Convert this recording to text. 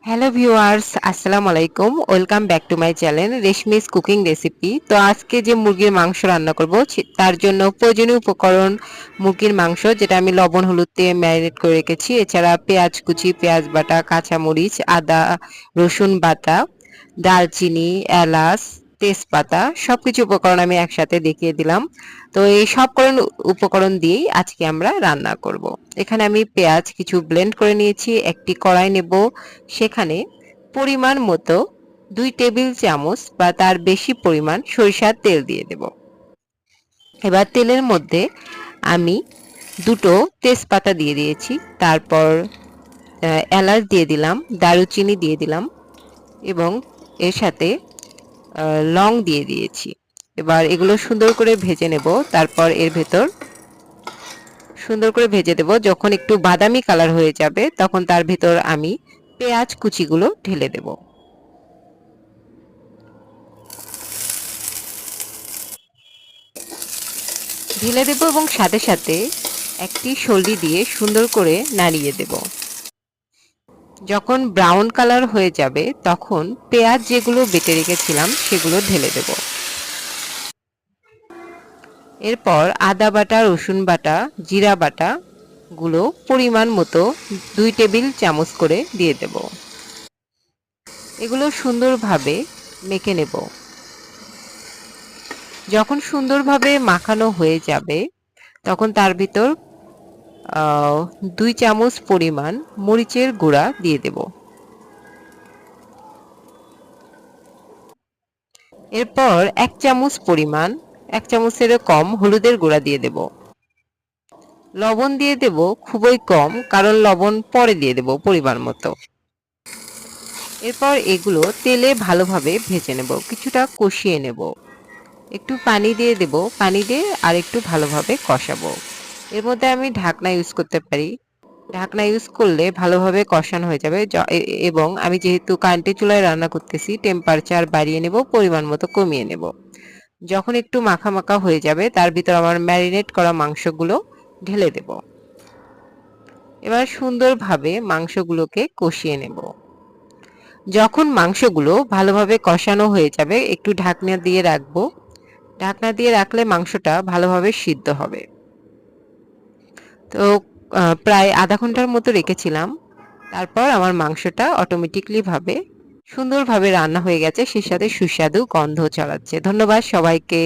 Hello viewers, আসসালামু আলাইকুম। Welcome back to my channel Reshmi's cooking recipe. তো আজকে যে মুরগির মাংস রান্না করব তার জন্য প্রয়োজনীয় উপকরণ মুরগির মাংস, যেটা আমি লবণ হলুদ দিয়ে ম্যারিনেট করে রেখেছি। এছাড়া পেঁয়াজ কুচি, পেঁয়াজ বাটা, কাঁচামরিচ, আদা রসুন বাটা, দারচিনি, এলাচ, তেজপাতা সবকিছু উপকরণ আমি একসাথে দেখিয়ে দিলাম। তো এই সবকরণ উপকরণ দিয়েই আজকে আমরা রান্না করব। এখানে আমি পেঁয়াজ কিছু ব্লেন্ড করে নিয়েছি। একটি কড়াই নেব, সেখানে পরিমাণ মতো 2 টেবিল চামচ বা তার বেশি পরিমাণ সরিষার তেল দিয়ে দেব। এবার তেলের মধ্যে আমি দুটো তেজপাতা দিয়ে দিয়েছি, তারপর এলাচ দিয়ে দিলাম, দারুচিনি দিয়ে দিলাম এবং এর সাথে লং দিয়ে দিয়েছি। এবার এগুলো সুন্দর করে ভেজে নেব। তারপর এর ভেতর সুন্দর করে ভেজে দেব। যখন একটু বাদামি কালার হয়ে যাবে তখন তার ভেতর আমি পেঁয়াজ কুচিগুলো ঢেলে দেব। ঢেলে দেব এবং সাথে সাথে একটি সলরি দিয়ে সুন্দর করে নাড়িয়ে দেব। যখন ব্রাউন কালার হয়ে যাবে তখন পেঁয়াজ যেগুলো বেটে রেখেছিলাম সেগুলো ঢেলে দেব। এরপর আদা বাটা, রসুন বাটা, জিরা বাটা গুলো পরিমাণ মতো 2 টেবিল চামচ করে দিয়ে দেব। এগুলো সুন্দরভাবে মেখে নেব। যখন সুন্দরভাবে মাখানো হয়ে যাবে তখন তার ভিতর 2 চামচ পরিমাণ মরিচের গুঁড়া দিয়ে দেব। এরপর 1 চামচ পরিমাণ, 1 চামচেরও কম হলুদের গুঁড়া দিয়ে দেব। লবণ দিয়ে দেব খুবই কম, কারণ লবণ পরে দিয়ে দেব পরিমাণ মতো। এরপর এগুলো তেলে ভালোভাবে ভেজে নেব, কিছুটা কষিয়ে নেব। একটু পানি দিয়ে দেব, পানি দিয়ে আর একটু ভালোভাবে কষাবো। এর মধ্যে আমি ঢাকনা ইউজ করতে পারি। ঢাকনা ইউজ করলে ভালোভাবে কষানো হয়ে যাবে। এবং আমি যেহেতু কারেন্টের চুলায় রান্না করতেছি, টেম্পারেচার বাড়িয়ে নেব, পরিমাণ মতো কমিয়ে নেব। যখন একটু মাখা মাখা হয়ে যাবে তার ভিতর আমার ম্যারিনেট করা মাংসগুলো ঢেলে দেব। এবার সুন্দরভাবে মাংসগুলোকে কষিয়ে নেব। যখন মাংসগুলো ভালোভাবে কষানো হয়ে যাবে একটু ঢাকনা দিয়ে রাখবো। ঢাকনা দিয়ে রাখলে মাংসটা ভালোভাবে সিদ্ধ হবে। তো প্রায় আধা ঘন্টার মতো রেখেছিলাম। তারপর আমার মাংসটা অটোমেটিকলি ভাবে সুন্দরভাবে রান্না হয়ে গেছে, সেই সাথে সুস্বাদু গন্ধ ছড়াচ্ছে। ধন্যবাদ সবাইকে।